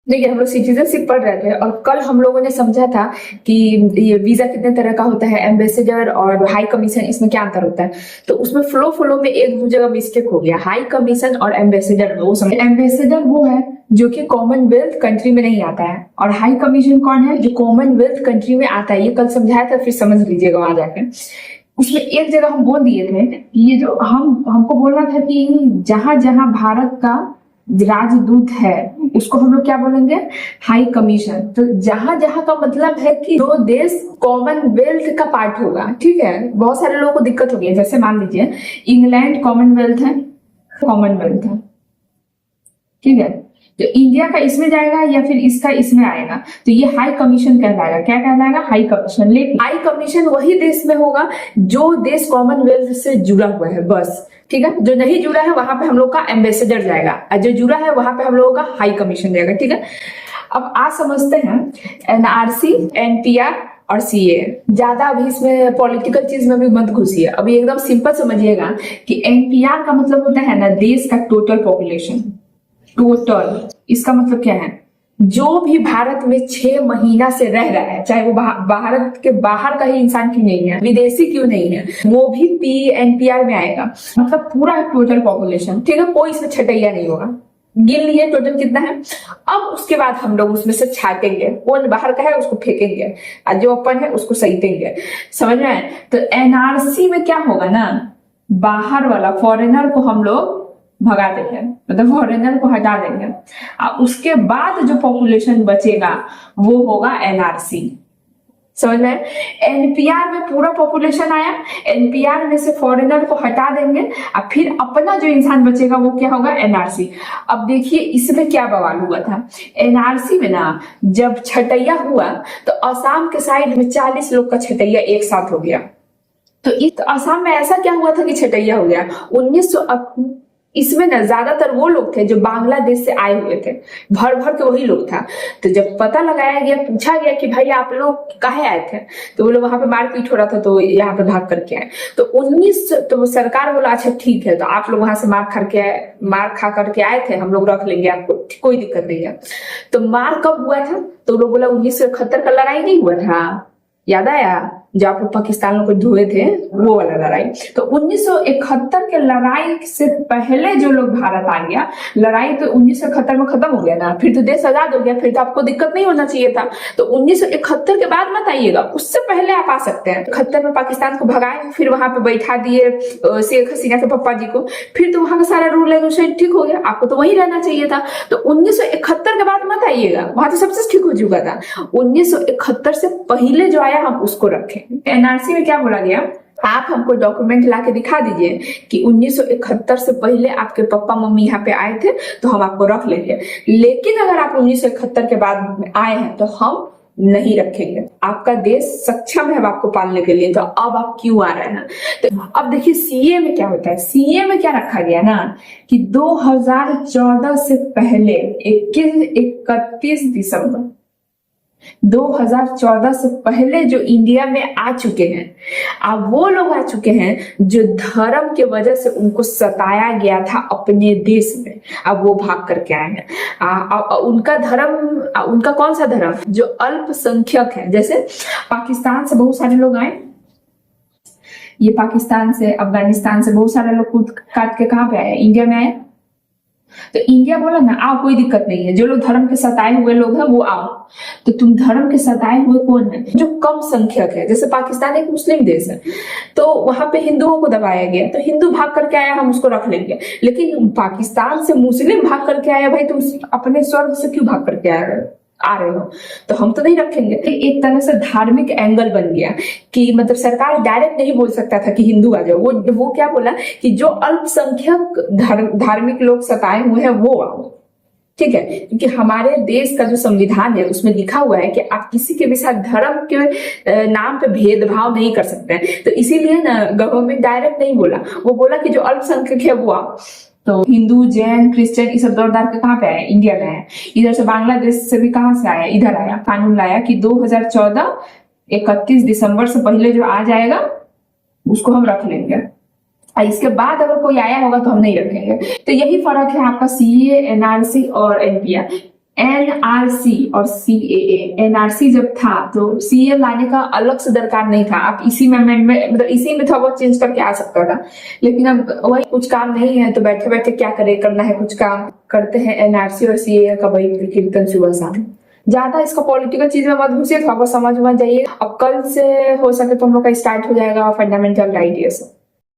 देखिए, हम लोग सिटीजनशिप पढ़ रहे थे और कल हम लोगों ने समझा था कि ये वीजा कितने तरह का होता है, एम्बेसडर और हाई कमीशन, इसमें क्या अंतर होता है। तो उसमें फ्लो में एक दो जगह मिस्टेक हो गया। हाई कमीशन और एम्बेसडर वो समझ, एम्बेसडर वो है जो कि कॉमनवेल्थ कंट्री में नहीं आता है, और हाई कमीशन कौन है जो कॉमनवेल्थ कंट्री में आता है। ये कल समझाया था, फिर समझ लीजिएगा वहां जाके। उसमें एक जगह हम बोल दिए थे, ये जो हमको बोलना था कि जहां जहां भारत का राजदूत है उसको हम लोग क्या बोलेंगे, हाई कमीशन। तो जहां जहां का मतलब है कि जो देश कॉमनवेल्थ का पार्ट होगा, ठीक है। बहुत सारे लोगों को दिक्कत होगी, जैसे मान लीजिए इंग्लैंड कॉमनवेल्थ है, कॉमनवेल्थ है, ठीक है। तो इंडिया का इसमें जाएगा या फिर इसका इसमें आएगा, तो ये हाई कमीशन कहलाएगा। क्या कहलाएगा, हाई कमीशन। लेकिन हाई कमीशन वही देश में होगा जो देश कॉमनवेल्थ से जुड़ा हुआ है, बस, ठीक है। जो नहीं जुड़ा है वहां पे हम लोग का एम्बेसडर जाएगा, और जो जुड़ा है वहां पे हम लोगों का हाई कमीशन जाएगा, ठीक है। अब आज समझते हैं एनआरसी, एनपीआर और सीए। ज्यादा अभी इसमें पॉलिटिकल चीज में भी मत घुसिए, अभी एकदम सिंपल समझिएगा कि एनपीआर का मतलब होता है ना देश का टोटल पॉपुलेशन। टोटल, इसका मतलब क्या है, जो भी भारत में 6 महीना से रह रहा है, चाहे वो भारत के बाहर का ही इंसान क्यों नहीं है, विदेशी क्यों नहीं है, वो भी एनपीआर में आएगा। मतलब पूरा टोटल पॉपुलेशन, ठीक है। कोई इसमें छटैया नहीं होगा। गिन लिए टोटल कितना है। अब उसके बाद हम लोग उसमें से छाटेंगे, कौन बाहर का है उसको फेंकेंगे, और जो अपन है उसको सहीटेंगे। समझ में आए। तो एनआरसी में क्या होगा ना, बाहर वाला फॉरेनर को हम लोग भगा देंगे, मतलब फॉरेनर को हटा देंगे, और उसके बाद जो पॉपुलेशन बचेगा वो होगा एनआरसी। समझ में। एनपीआर में पूरा पॉपुलेशन आया, एनपीआर में से फॉरेनर को हटा देंगे, और फिर अपना जो इंसान बचेगा वो क्या होगा, एनआरसी। अब देखिए इसमें क्या बवाल हुआ था। एनआरसी में ना जब छटैया हुआ तो असम के साइड में 40 लोग का छटैया एक साथ हो गया। तो इस असम में ऐसा क्या हुआ था कि छटैया हो गया। 1900 इसमें ना ज्यादातर वो लोग थे जो बांग्लादेश से आए हुए थे, भर भर के वही लोग था। तो जब पता लगाया गया, पूछा गया कि भाई आप लोग काहे आए थे, तो वो लोग वहां पे मारपीट हो रहा था तो यहाँ पे भाग करके आए। तो सरकार बोला अच्छा ठीक है, तो आप लोग वहां से मार खा करके आए थे, हम लोग रख लेंगे आपको, कोई दिक्कत नहीं है। तो मार कब हुआ था, तो लोग बोला 1971 का लड़ाई नहीं हुआ था, याद आया, जो आप पाकिस्तान को धोए थे वो वाला लड़ाई। तो 1971 के लड़ाई से पहले जो लोग भारत आ गया, लड़ाई तो 1971 में खत्म हो गया ना, फिर तो देश आजाद हो गया, फिर तो आपको दिक्कत नहीं होना चाहिए था। तो 1971 के बाद मत आइएगा, उससे पहले आप आ सकते हैं। 71 में पाकिस्तान को भगाए, फिर वहां पे बैठा दिए शेख हसीना के पप्पा जी को, फिर तो वहां का सारा रूल रेगुलेशन ठीक हो गया, आपको तो वही रहना चाहिए था। तो 1971 के बाद मत आइएगा, वहां तो सबसे ठीक हो चुका था। 1971 से पहले जो आया हम उसको रखें। एनआरसी में क्या बोला गया, आप हमको डॉक्यूमेंट ला के दिखा दीजिए कि 1971 से पहले आपके पापा मम्मी यहाँ पे आए थे, तो हम आपको रख लेंगे। लेकिन अगर आप 1971 के बाद आए हैं तो हम नहीं रखेंगे। आपका देश सक्षम है आपको पालने के लिए, तो अब आप क्यों आ रहे हैं। तो अब देखिए सीए में क्या होता है। सीए में क्या रखा गया ना कि 2014 से पहले 31 दिसंबर 2014 से पहले जो इंडिया में आ चुके हैं, अब वो लोग आ चुके हैं जो धर्म के वजह से उनको सताया गया था अपने देश में, अब वो भाग करके आए हैं। उनका धर्म, उनका कौन सा धर्म, जो अल्पसंख्यक है। जैसे पाकिस्तान से बहुत सारे लोग आए, ये पाकिस्तान से, अफगानिस्तान से बहुत सारे लोग कूद काट के कहाँ पे आए, इंडिया में आए। तो इंडिया बोला ना आओ, कोई दिक्कत नहीं है, जो लोग धर्म के सताए हुए लोग हैं वो आओ। तो तुम धर्म के सताए हुए कौन है, जो कम संख्यक है। जैसे पाकिस्तान एक मुस्लिम देश है, तो वहां पे हिंदुओं को दबाया गया, तो हिंदू भाग करके आया, हम उसको रख लेंगे। लेकिन पाकिस्तान से मुस्लिम भाग करके आया, भाई तुम अपने स्वर्ग से क्यों भाग करके आ रहे हो, तो हम तो नहीं रखेंगे। एक तरह से धार्मिक एंगल बन गया कि मतलब सरकार डायरेक्ट नहीं बोल सकता था कि हिंदू आ जाओ, वो क्या बोला कि जो अल्पसंख्यक धार्मिक लोग सताए हुए हैं वो आओ, ठीक है। क्योंकि हमारे देश का जो संविधान है उसमें लिखा हुआ है कि आप किसी के भी साथ धर्म के नाम पे भेदभाव नहीं कर सकते हैं। तो इसीलिए ना गवर्नमेंट डायरेक्ट नहीं बोला, वो बोला कि जो अल्पसंख्यक है वो आओ। तो हिंदू, जैन, क्रिश्चियन ये सब दौड़ दार के कहाँ पे आए, इंडिया में आए। इधर से बांग्लादेश से भी कहाँ से आया, इधर आया। कानून लाया कि 2014 31 दिसंबर से पहले जो आ जाएगा उसको हम रख लेंगे, और इसके बाद अगर कोई आया होगा तो हम नहीं रखेंगे। तो यही फर्क है आपका सीए, एनआरसी और एनपीआर। एनआरसी और सीएए। एनआरसी जब था तो सीए लाने का अलग से दरकार नहीं था, आप इसी में अमेंडमेंट मतलब इसी में थोड़ा बहुत चेंज करके आ सकता था। लेकिन अब वही कुछ काम नहीं है तो बैठे बैठे क्या करे, करना है कुछ काम, करते हैं एनआरसी और सीए का वही कीर्तन सुबह शाम। ज्यादा इसका पॉलिटिकल चीज में मत घुसिए, थोड़ा बहुत समझ में जाइए। अब कल से हो सके तो हम लोग का स्टार्ट हो जाएगा फंडामेंटल राइट ये सब।